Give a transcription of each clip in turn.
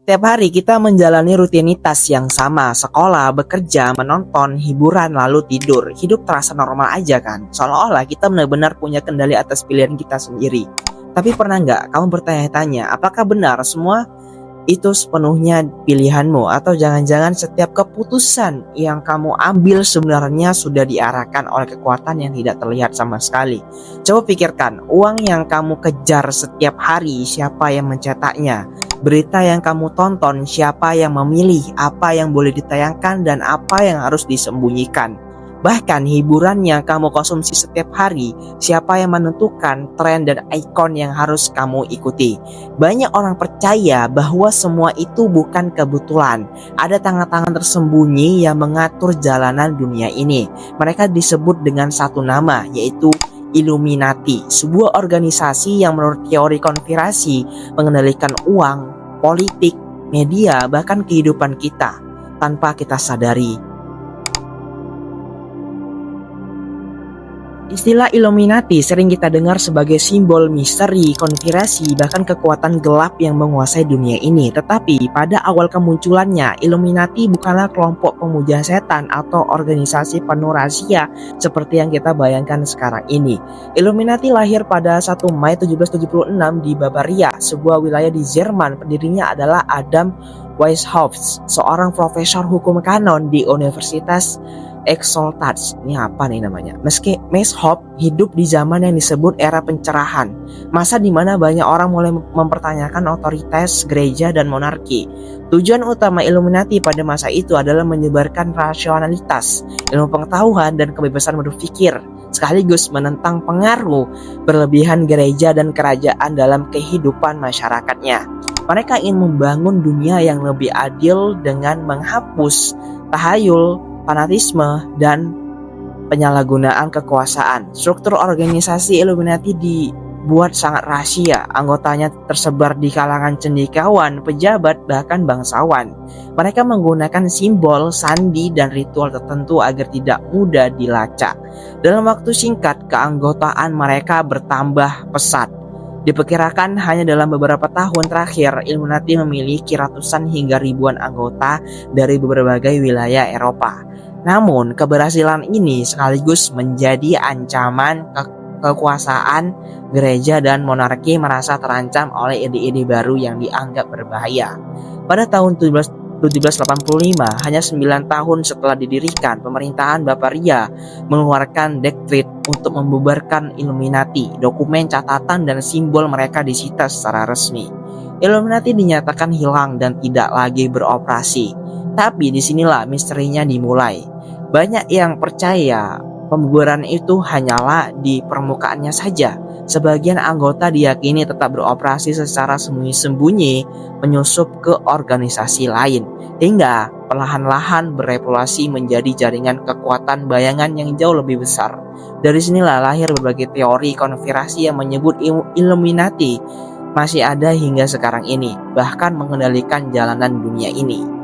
Tiap hari kita menjalani rutinitas yang sama, sekolah, bekerja, menonton, hiburan, lalu tidur. Hidup terasa normal aja kan? Seolah-olah kita benar-benar punya kendali atas pilihan kita sendiri. Tapi pernah nggak kamu bertanya-tanya, apakah benar semua itu sepenuhnya pilihanmu? Atau jangan-jangan setiap keputusan yang kamu ambil sebenarnya sudah diarahkan oleh kekuatan yang tidak terlihat sama sekali? Coba pikirkan, uang yang kamu kejar setiap hari, siapa yang mencetaknya? Berita yang kamu tonton, siapa yang memilih apa yang boleh ditayangkan dan apa yang harus disembunyikan? Bahkan hiburan yang kamu konsumsi setiap hari, siapa yang menentukan tren dan ikon yang harus kamu ikuti? Banyak orang percaya bahwa semua itu bukan kebetulan. Ada tangan-tangan tersembunyi yang mengatur jalanan dunia ini. Mereka disebut dengan satu nama, yaitu Illuminati, sebuah organisasi yang menurut teori konspirasi mengendalikan uang, politik, media, bahkan kehidupan kita tanpa kita sadari. Istilah Illuminati sering kita dengar sebagai simbol misteri, konspirasi, bahkan kekuatan gelap yang menguasai dunia ini. Tetapi pada awal kemunculannya, Illuminati bukanlah kelompok pemuja setan atau organisasi penuh rahasia seperti yang kita bayangkan sekarang ini. Illuminati lahir pada 1 Mei 1776 di Bavaria, sebuah wilayah di Jerman. Pendirinya adalah Adam Weishaupt, seorang profesor hukum kanon di Universitas Exoltats. Ini apa nih namanya? Meski Weishaupt hidup di zaman yang disebut era pencerahan, masa di mana banyak orang mulai mempertanyakan otoritas gereja dan monarki. Tujuan utama Illuminati pada masa itu adalah menyebarkan rasionalitas, ilmu pengetahuan, dan kebebasan berpikir, sekaligus menentang pengaruh berlebihan gereja dan kerajaan dalam kehidupan masyarakatnya. Mereka ingin membangun dunia yang lebih adil dengan menghapus tahayul, fanatisme, dan penyalahgunaan kekuasaan. Struktur organisasi Illuminati dibuat sangat rahasia. Anggotanya tersebar di kalangan cendekiawan, pejabat, bahkan bangsawan. Mereka menggunakan simbol, sandi, dan ritual tertentu agar tidak mudah dilacak. Dalam waktu singkat, keanggotaan mereka bertambah pesat. Diperkirakan hanya dalam beberapa tahun terakhir, Illuminati memiliki ratusan hingga ribuan anggota dari berbagai wilayah Eropa. Namun, keberhasilan ini sekaligus menjadi ancaman kekuasaan gereja dan monarki merasa terancam oleh ide-ide baru yang dianggap berbahaya. Pada tahun 1785, hanya 9 tahun setelah didirikan, pemerintahan Bavaria mengeluarkan dekret untuk membubarkan Illuminati. Dokumen, catatan, dan simbol mereka disita secara resmi. Illuminati dinyatakan hilang dan tidak lagi beroperasi. Tapi disinilah misterinya dimulai. Banyak yang percaya pembubaran itu hanyalah di permukaannya saja. Sebagian anggota diyakini tetap beroperasi secara sembunyi-sembunyi menyusup ke organisasi lain, hingga perlahan-lahan berevolusi menjadi jaringan kekuatan bayangan yang jauh lebih besar. Dari sinilah lahir berbagai teori konspirasi yang menyebut Illuminati masih ada hingga sekarang ini, bahkan mengendalikan jalanan dunia ini.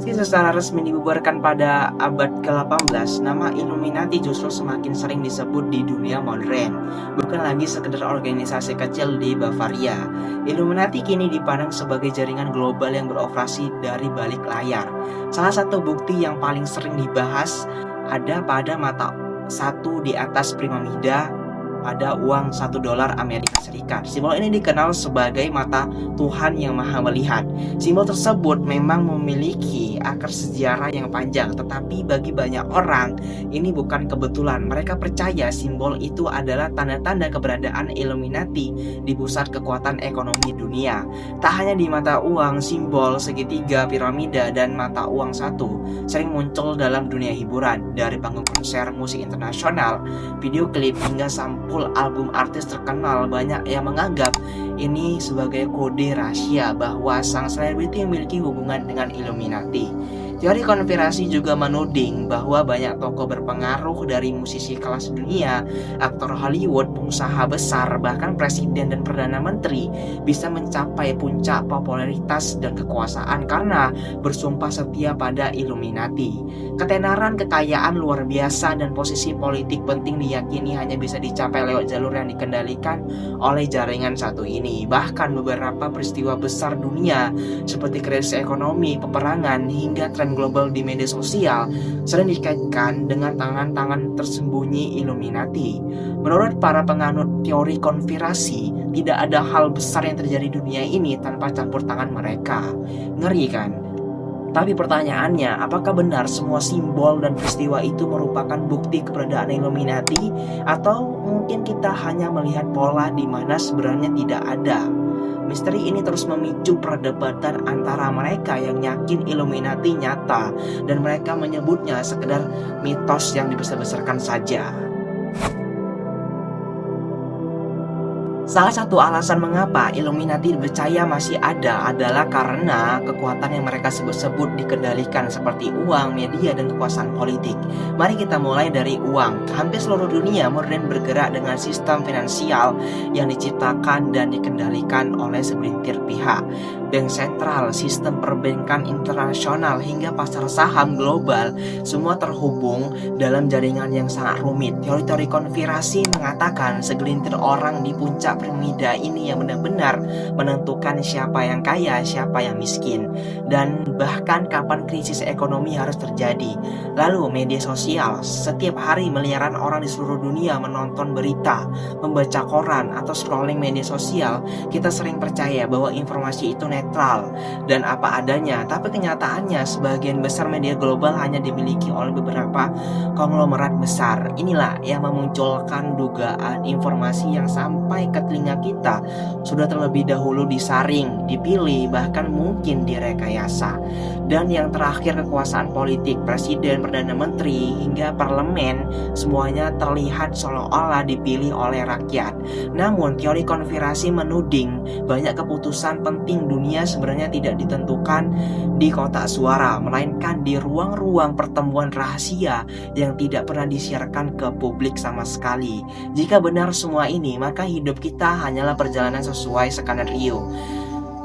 Secara resmi dibubarkan pada abad ke-18, nama Illuminati justru semakin sering disebut di dunia modern, bukan lagi sekedar organisasi kecil di Bavaria. Illuminati kini dipandang sebagai jaringan global yang beroperasi dari balik layar. Salah satu bukti yang paling sering dibahas ada pada mata satu di atas piramida pada uang $1 Amerika Serikat. Simbol ini dikenal sebagai mata Tuhan yang Maha Melihat. Simbol tersebut memang memiliki akar sejarah yang panjang, tetapi bagi banyak orang ini bukan kebetulan. Mereka percaya simbol itu adalah tanda-tanda keberadaan Illuminati di pusat kekuatan ekonomi dunia. Tak hanya di mata uang, simbol segitiga, piramida, dan mata uang satu sering muncul dalam dunia hiburan, dari panggung konser musik internasional, video klip, hingga sampul album artis terkenal. Banyak yang menganggap ini sebagai kode rahasia bahwa sang selebriti memiliki hubungan dengan Illuminati. Teori konspirasi juga menuding bahwa banyak tokoh berpengaruh dari musisi kelas dunia, aktor Hollywood, pengusaha besar, bahkan presiden dan perdana menteri bisa mencapai puncak popularitas dan kekuasaan karena bersumpah setia pada Illuminati. Ketenaran, kekayaan luar biasa, dan posisi politik penting diyakini hanya bisa dicapai lewat jalur yang dikendalikan oleh jaringan satu ini. Bahkan beberapa peristiwa besar dunia seperti krisis ekonomi, peperangan, hingga tren global di media sosial sering dikaitkan dengan tangan-tangan tersembunyi Illuminati. Menurut para penganut teori konspirasi, tidak ada hal besar yang terjadi di dunia ini tanpa campur tangan mereka. Ngeri kan? Tapi pertanyaannya, apakah benar semua simbol dan peristiwa itu merupakan bukti keberadaan Illuminati? Atau mungkin kita hanya melihat pola di mana sebenarnya tidak ada? Misteri ini terus memicu perdebatan antara mereka yang yakin Illuminati nyata dan mereka menyebutnya sekedar mitos yang dibesar-besarkan saja. Salah satu alasan mengapa Illuminati dipercaya masih ada adalah karena kekuatan yang mereka sebut-sebut dikendalikan seperti uang, media, dan kekuasaan politik. Mari kita mulai dari uang. Hampir seluruh dunia modern bergerak dengan sistem finansial yang diciptakan dan dikendalikan oleh segelintir pihak. Bank sentral, sistem perbankan internasional, hingga pasar saham global semua terhubung dalam jaringan yang sangat rumit. Teori-teori konspirasi mengatakan segelintir orang di puncak piramida ini yang benar-benar menentukan siapa yang kaya, siapa yang miskin, dan bahkan kapan krisis ekonomi harus terjadi. Lalu media sosial, setiap hari miliaran orang di seluruh dunia menonton berita, membaca koran, atau scrolling media sosial. Kita sering percaya bahwa informasi itu netral dan apa adanya, tapi kenyataannya sebagian besar media global hanya dimiliki oleh beberapa konglomerat besar. Inilah yang memunculkan dugaan informasi yang sampai ke telinga kita sudah terlebih dahulu disaring, dipilih, bahkan mungkin direkayasa. Dan yang terakhir, kekuasaan politik, presiden, perdana menteri, hingga parlemen, semuanya terlihat seolah-olah dipilih oleh rakyat. Namun teori konspirasi menuding banyak keputusan penting dunia sebenarnya tidak ditentukan di kotak suara, melainkan di ruang-ruang pertemuan rahasia yang tidak pernah disiarkan ke publik sama sekali. Jika benar semua ini, maka hidup kita hanyalah perjalanan sesuai skenario.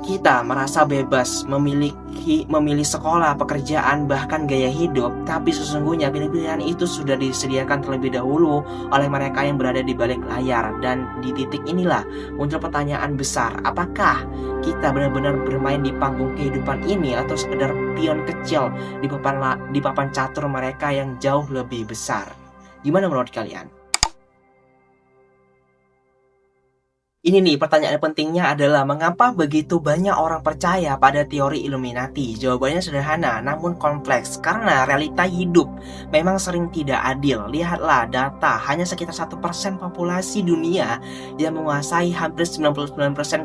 Kita merasa bebas memilih sekolah, pekerjaan, bahkan gaya hidup, tapi sesungguhnya pilihan itu sudah disediakan terlebih dahulu oleh mereka yang berada di balik layar. Dan di titik inilah muncul pertanyaan besar, apakah kita benar-benar bermain di panggung kehidupan ini atau sekedar pion kecil di papan catur mereka yang jauh lebih besar? Gimana menurut kalian? Ini nih pertanyaan pentingnya adalah mengapa begitu banyak orang percaya pada teori Illuminati? Jawabannya sederhana namun kompleks, karena realita hidup memang sering tidak adil. Lihatlah data, hanya sekitar 1% populasi dunia yang menguasai hampir 99%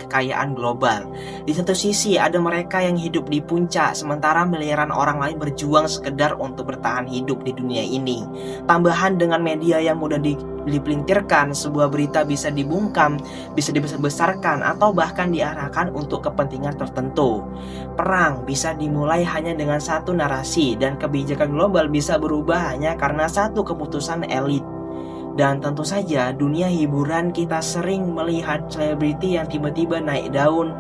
kekayaan global. Di satu sisi ada mereka yang hidup di puncak, sementara miliaran orang lain berjuang sekedar untuk bertahan hidup di dunia ini. Tambahan dengan media yang mudah dipelintirkan, sebuah berita bisa dibungkam, bisa dibesar-besarkan, atau bahkan diarahkan untuk kepentingan tertentu. Perang bisa dimulai hanya dengan satu narasi, dan kebijakan global bisa berubah hanya karena satu keputusan elit. Dan tentu saja dunia hiburan, kita sering melihat selebriti yang tiba-tiba naik daun,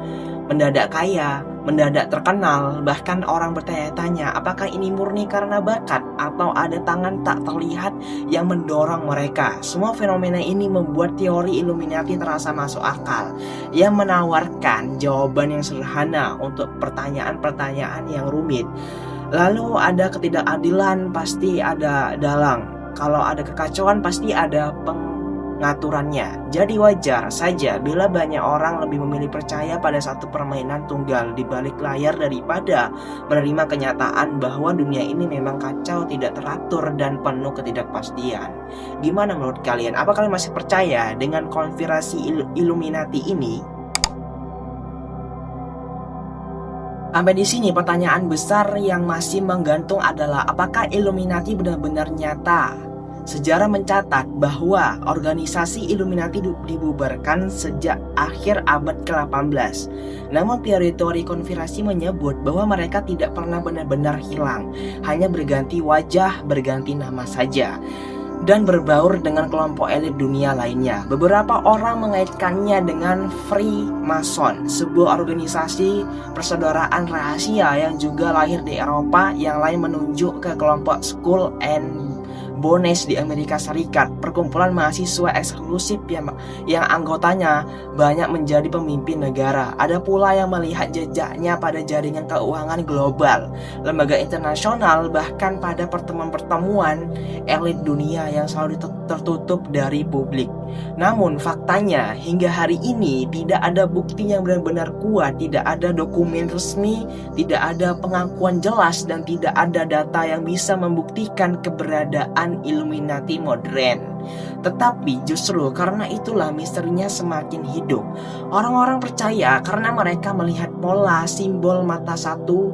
mendadak kaya, mendadak terkenal. Bahkan orang bertanya-tanya apakah ini murni karena bakat atau ada tangan tak terlihat yang mendorong mereka. Semua fenomena ini membuat teori Illuminati terasa masuk akal, yang menawarkan jawaban yang sederhana untuk pertanyaan-pertanyaan yang rumit. Lalu ada ketidakadilan, pasti ada dalang. Kalau ada kekacauan, pasti ada pengaturannya. Jadi wajar saja bila banyak orang lebih memilih percaya pada satu permainan tunggal di balik layar daripada menerima kenyataan bahwa dunia ini memang kacau, tidak teratur, dan penuh ketidakpastian. Gimana menurut kalian? Apa kalian masih percaya dengan konspirasi Illuminati ini? Sampai di sini pertanyaan besar yang masih menggantung adalah apakah Illuminati benar-benar nyata? Sejarah mencatat bahwa organisasi Illuminati dibubarkan sejak akhir abad ke-18. Namun teori-teori konspirasi menyebut bahwa mereka tidak pernah benar-benar hilang, hanya berganti wajah, berganti nama saja, dan berbaur dengan kelompok elit dunia lainnya. Beberapa orang mengaitkannya dengan Freemason, sebuah organisasi persaudaraan rahasia yang juga lahir di Eropa. Yang lain menunjuk ke kelompok Skull and Bones di Amerika Serikat, perkumpulan mahasiswa eksklusif yang anggotanya banyak menjadi pemimpin negara. Ada pula yang melihat jejaknya pada jaringan keuangan global, lembaga internasional, bahkan pada pertemuan-pertemuan elit dunia yang selalu tertutup dari publik. Namun faktanya hingga hari ini tidak ada bukti yang benar-benar kuat, tidak ada dokumen resmi, tidak ada pengakuan jelas, dan tidak ada data yang bisa membuktikan keberadaan Illuminati modern. Tetapi justru karena itulah misterinya semakin hidup. Orang-orang percaya karena mereka melihat pola simbol mata satu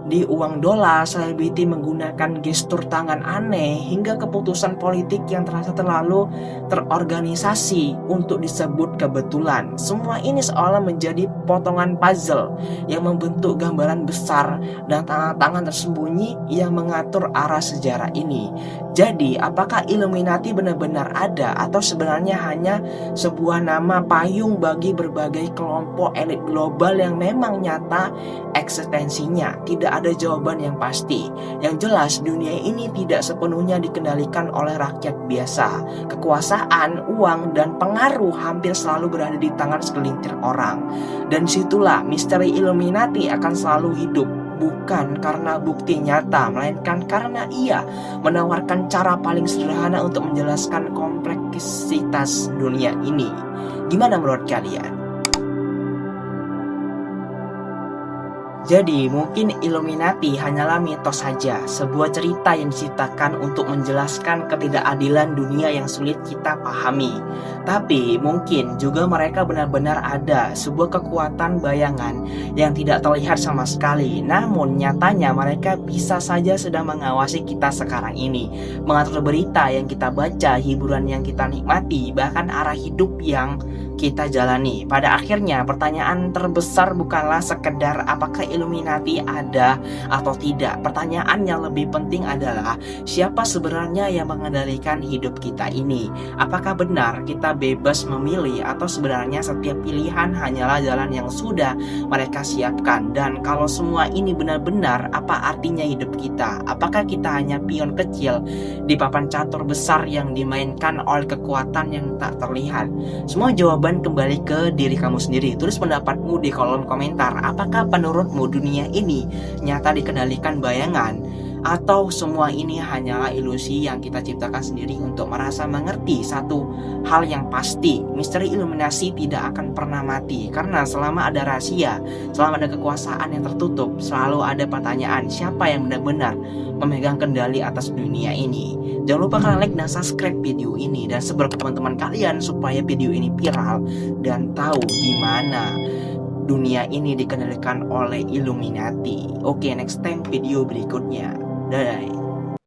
di uang dolar, selebriti menggunakan gestur tangan aneh, hingga keputusan politik yang terasa terlalu terorganisasi untuk disebut kebetulan. Semua ini seolah menjadi potongan puzzle yang membentuk gambaran besar dan tangan-tangan tersembunyi yang mengatur arah sejarah ini. Jadi, apakah Illuminati benar-benar ada atau sebenarnya hanya sebuah nama payung bagi berbagai kelompok elit global yang memang nyata eksistensinya? Tidak ada jawaban yang pasti. Yang jelas, dunia ini tidak sepenuhnya dikendalikan oleh rakyat biasa. Kekuasaan, uang, dan pengaruh hampir selalu berada di tangan segelintir orang. Dan situlah misteri Illuminati akan selalu hidup. Bukan karena bukti nyata, melainkan karena ia menawarkan cara paling sederhana untuk menjelaskan kompleksitas dunia ini. Gimana menurut kalian? Jadi mungkin Illuminati hanyalah mitos saja, sebuah cerita yang diciptakan untuk menjelaskan ketidakadilan dunia yang sulit kita pahami. Tapi mungkin juga mereka benar-benar ada, sebuah kekuatan bayangan yang tidak terlihat sama sekali. Namun nyatanya mereka bisa saja sedang mengawasi kita sekarang ini, mengatur berita yang kita baca, hiburan yang kita nikmati, bahkan arah hidup yang kita jalani. Pada akhirnya pertanyaan terbesar bukanlah sekedar apakah Illuminati ada atau tidak. Pertanyaan yang lebih penting adalah siapa sebenarnya yang mengendalikan hidup kita ini. Apakah benar kita bebas memilih atau sebenarnya setiap pilihan hanyalah jalan yang sudah mereka siapkan? Dan kalau semua ini benar-benar, apa artinya hidup kita? Apakah kita hanya pion kecil di papan catur besar yang dimainkan oleh kekuatan yang tak terlihat? Semua jawaban kembali ke diri kamu sendiri. Tulis pendapatmu di kolom komentar. Apakah menurutmu dunia ini nyata dikendalikan bayangan, atau semua ini hanyalah ilusi yang kita ciptakan sendiri untuk merasa mengerti satu hal yang pasti? Misteri Illuminati tidak akan pernah mati, karena selama ada rahasia, selama ada kekuasaan yang tertutup, selalu ada pertanyaan siapa yang benar-benar memegang kendali atas dunia ini. Jangan lupa kalian like dan subscribe video ini dan sebar ke teman-teman kalian supaya video ini viral dan tahu gimana dunia ini dikendalikan oleh Illuminati. Oke, next time video berikutnya. Dadah.